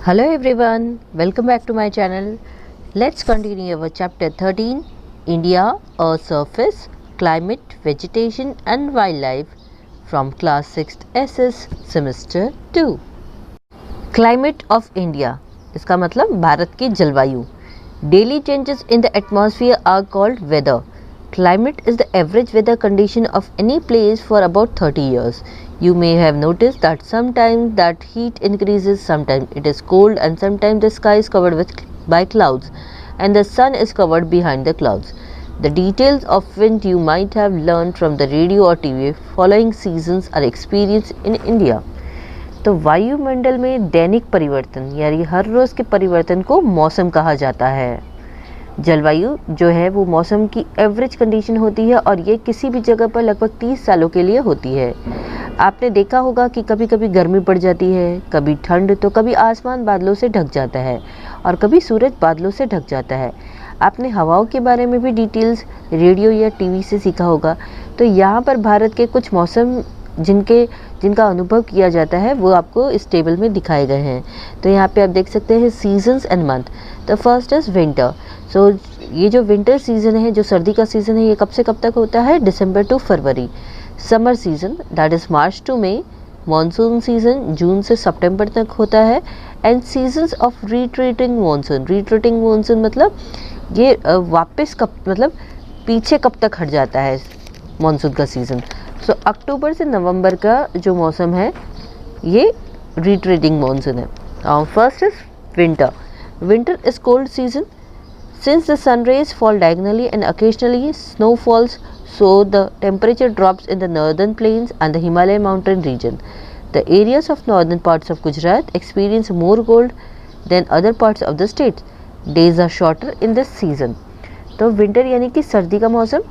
Hello everyone, welcome back to my channel. Let's continue our chapter 13, India, Earth's Surface, Climate, Vegetation and Wildlife from class 6th SS semester 2. Climate of India, इसका मतलब भारत की जलवायु. Daily changes in the atmosphere are called weather. Climate is the average weather condition of any place for about 30 years. You may have noticed that sometimes that heat increases, sometimes it is cold and sometimes the sky is covered by clouds and the sun is covered behind the clouds. The details of wind you might have learned from the radio or TV following seasons are experienced in India. तो वायुमंडल में दैनिक परिवर्तन यानी हर रोज़ के परिवर्तन को मौसम कहा जाता है. जलवायु जो है वो मौसम की एवरेज कंडीशन होती है और ये किसी भी जगह पर लगभग 30 सालों के लिए होती है. आपने देखा होगा कि कभी कभी गर्मी पड़ जाती है, कभी ठंड, तो कभी आसमान बादलों से ढक जाता है और कभी सूरज बादलों से ढक जाता है. आपने हवाओं के बारे में भी डिटेल्स रेडियो या टीवी से सीखा होगा. तो यहाँ पर भारत के कुछ मौसम जिनका अनुभव किया जाता है वो आपको इस टेबल में दिखाए गए हैं. तो यहाँ पे आप देख सकते हैं seasons and month. The first is winter. So ये जो विंटर सीज़न है, जो सर्दी का सीज़न है, ये कब से कब तक होता है? December to February. Summer season that is March to May. Monsoon season जून से सितंबर तक होता है. And seasons of retreating monsoon. Retreating monsoon मतलब ये वापस कब, मतलब पीछे कब तक हट जाता है मॉनसून का सीज़न. सो अक्टूबर से नवंबर का जो मौसम है ये रिट्रीटिंग मॉनसून है. First is winter. Winter is cold season since the sun rays fall diagonally and occasionally snow falls, so the temperature drops in the northern plains and the Himalaya mountain region. The areas of northern parts of Gujarat experience more cold than other parts of the state. Days are shorter in this season. तो winter यानी कि सर्दी का मौसम.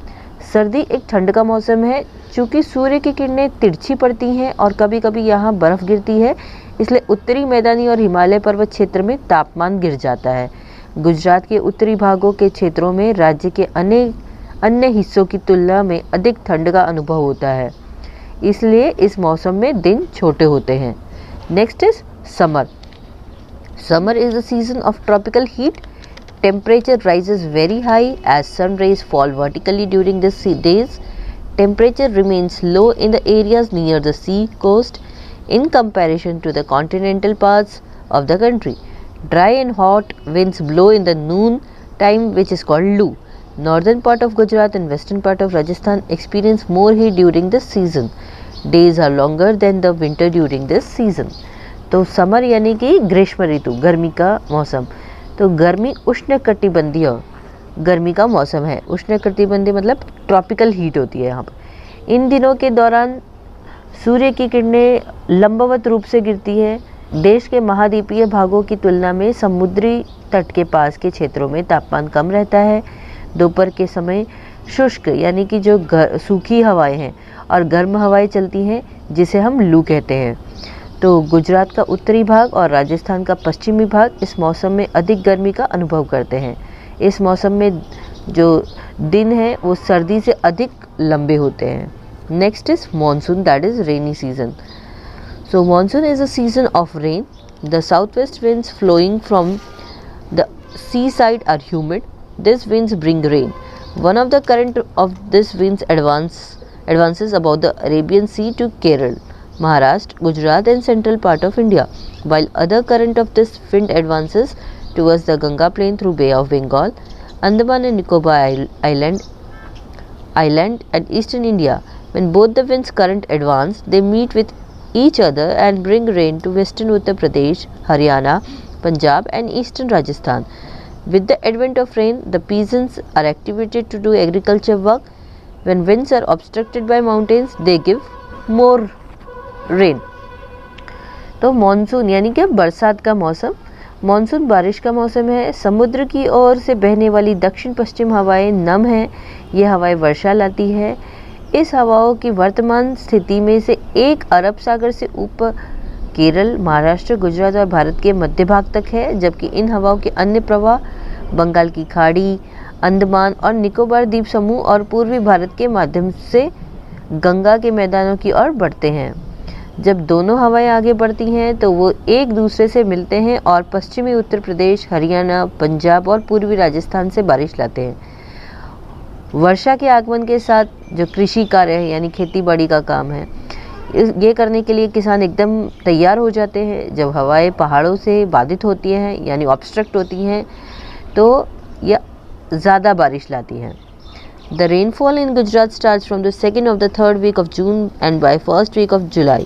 सर्दी एक ठंड का मौसम है. चूँकि सूर्य की किरणें तिरछी पड़ती हैं और कभी कभी यहाँ बर्फ़ गिरती है, इसलिए उत्तरी मैदानी और हिमालय पर्वत क्षेत्र में तापमान गिर जाता है. गुजरात के उत्तरी भागों के क्षेत्रों में राज्य के अन्य हिस्सों की तुलना में अधिक ठंड का अनुभव होता है, इसलिए इस मौसम में दिन छोटे होते हैं. Next is summer. Summer is the season of tropical heat. Temperature rises very high as sun rays fall vertically during these days. Temperature remains low in the areas near the sea coast in comparison to the continental parts of the country. Dry and hot winds blow in the noon time, which is called loo. Northern part of Gujarat and western part of Rajasthan experience more heat during this season. Days are longer than the winter during this season. तो summer यानी कि ग्रीष्म ऋतु, गर्मी का मौसम. तो गर्मी उष्णकटिबंधीय गर्मी का मौसम है. उष्णकटिबंधीय मतलब ट्रॉपिकल हीट होती है यहाँ पर. इन दिनों के दौरान सूर्य की किरणें लंबवत रूप से गिरती है. देश के महाद्वीपीय भागों की तुलना में समुद्री तट के पास के क्षेत्रों में तापमान कम रहता है. दोपहर के समय शुष्क यानी कि जो सूखी हवाएं हैं और गर्म हवाएं चलती हैं, जिसे हम लू कहते हैं. तो गुजरात का उत्तरी भाग और राजस्थान का पश्चिमी भाग इस मौसम में अधिक गर्मी का अनुभव करते हैं. इस मौसम में जो दिन हैं वो सर्दी से अधिक लंबे होते हैं. Next is monsoon that is rainy season. So monsoon is a season of rain. The southwest winds flowing from the seaside are humid. These winds bring rain. One of the current of this winds advances above the Arabian Sea to Kerala, Maharashtra, Gujarat and central part of India, while other current of this wind advances towards the Ganga plain through Bay of Bengal, Andaman and Nicobar Island and eastern India. When both the winds current advance, they meet with each other and bring rain to western Uttar Pradesh, Haryana, Punjab and eastern Rajasthan. With the advent of rain, the peasants are activated to do agriculture work. When winds are obstructed by mountains, they give more rain. तो monsoon यानी कि बरसात का मौसम. Monsoon बारिश का मौसम है. समुद्र की ओर से बहने वाली दक्षिण पश्चिम हवाएं नम हैं. ये हवाएं वर्षा लाती है. इस हवाओं की वर्तमान स्थिति में से एक अरब सागर से ऊपर केरल, महाराष्ट्र, गुजरात और भारत के मध्य भाग तक है, जबकि इन हवाओं के अन्य प्रवाह बंगाल की खाड़ी, अंडमान और निकोबार द्वीप समूह और पूर्वी भारत के माध्यम से गंगा के मैदानों की ओर बढ़ते हैं. जब दोनों हवाएं आगे बढ़ती हैं तो वो एक दूसरे से मिलते हैं और पश्चिमी उत्तर प्रदेश, हरियाणा, पंजाब और पूर्वी राजस्थान से बारिश लाते हैं। वर्षा के आगमन के साथ जो कृषि कार्य है यानी खेती बाड़ी का काम है, ये करने के लिए किसान एकदम तैयार हो जाते हैं। जब हवाएं पहाड़ों से बाधित होती हैं यानी ऑब्स्ट्रक्ट होती हैं तो यह ज़्यादा बारिश लाती हैं। The rainfall in Gujarat starts from the second of the third week of June and by first week of July.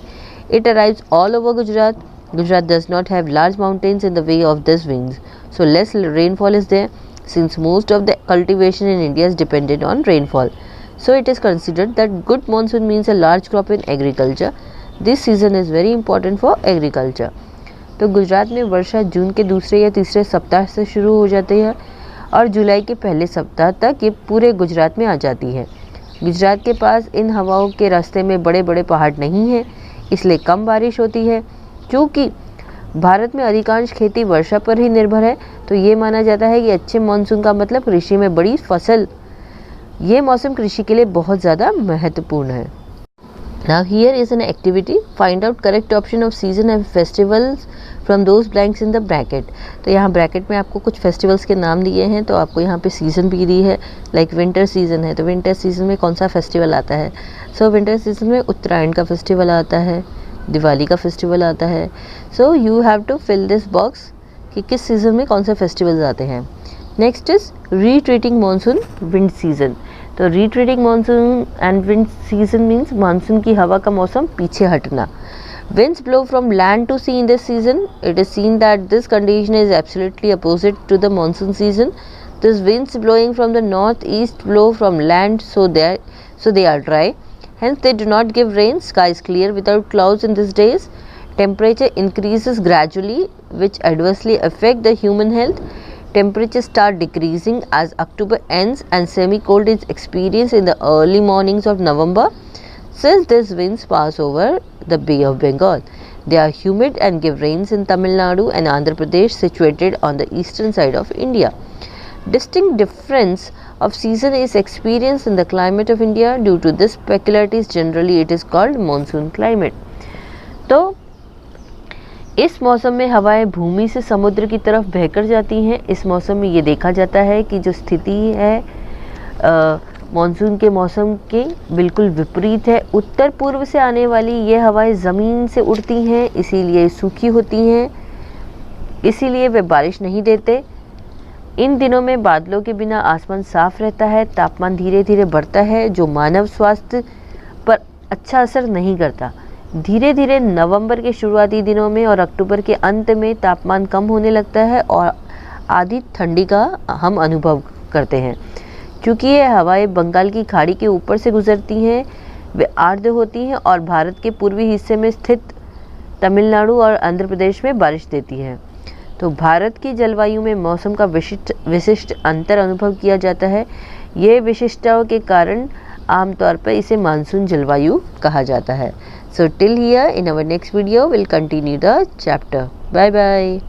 It arrives all over Gujarat. Gujarat does not have large mountains in the way of these winds, so less rainfall is there since most of the cultivation in India is dependent on rainfall. So it is considered that good monsoon means a large crop in agriculture. This season is very important for agriculture. तो गुजरात में वर्षा जून के दूसरे या तीसरे सप्ताह से शुरू हो जाती है और जुलाई के पहले सप्ताह तक ये पूरे गुजरात में आ जाती है। गुजरात के पास इन हवाओं के रास्ते में बड़े बड़े पहाड़ नहीं हैं, इसलिए कम बारिश होती है। क्योंकि भारत में अधिकांश खेती वर्षा पर ही निर्भर है, तो ये माना जाता है कि अच्छे मानसून का मतलब कृषि में बड़ी फसल। ये मौसम कृषि के लिए बहुत ज़्यादा महत्वपूर्ण है। Now here is an activity. Find out correct option of season and festivals from those blanks in the bracket. तो यहाँ ब्रैकेट में आपको कुछ फेस्टिवल्स के नाम दिए हैं, तो आपको यहाँ पे सीज़न भी दी है। लाइक विंटर सीज़न है तो विंटर सीज़न में कौन सा फेस्टिवल आता है। सो विंटर सीज़न में उत्तरायण का फेस्टिवल आता है, दिवाली का फेस्टिवल आता है। So you have to fill this box कि किस सीज़न में कौन से फेस्टिवल्स आते हैं। Next is retreating monsoon wind season. तो retreating monsoon and wind season means monsoon की हवा का मौसम पीछे हटना। Winds blow from land to sea in this season. It is seen that this condition is absolutely opposite to the monsoon season. These winds blowing from the northeast blow from land, so they are dry. Hence, they do not give rain. Sky is clear without clouds in these days. Temperature increases gradually, which adversely affect the human health. Temperatures start decreasing as October ends and semi-cold is experienced in the early mornings of November. Since these winds pass over the Bay of Bengal, they are humid and give rains in Tamil Nadu and Andhra Pradesh situated on the eastern side of India. Distinct difference of season is experienced in the climate of India. Due to this peculiarities, generally it is called monsoon climate. तो इस मौसम में हवाएं भूमि से समुद्र की तरफ बहकर जाती हैं। इस मौसम में ये देखा जाता है कि जो स्थिति है मॉनसून के मौसम के बिल्कुल विपरीत है। उत्तर पूर्व से आने वाली ये हवाएं ज़मीन से उड़ती हैं, इसीलिए सूखी होती हैं, इसीलिए वे बारिश नहीं देते। इन दिनों में बादलों के बिना आसमान साफ रहता है, तापमान धीरे धीरे बढ़ता है, जो मानव स्वास्थ्य पर अच्छा असर नहीं करता। धीरे धीरे नवंबर के शुरुआती दिनों में और अक्टूबर के अंत में तापमान कम होने लगता है और आधी ठंडी का हम अनुभव करते हैं। क्योंकि ये हवाएं बंगाल की खाड़ी के ऊपर से गुजरती हैं, वे आर्द्र होती हैं और भारत के पूर्वी हिस्से में स्थित तमिलनाडु और आंध्र प्रदेश में बारिश देती हैं। तो भारत की जलवायु में मौसम का विशिष्ट अंतर अनुभव किया जाता है। ये विशिष्टताओं के कारण आमतौर पर इसे मानसून जलवायु कहा जाता है। So till here in our next video will continue the chapter. Bye bye.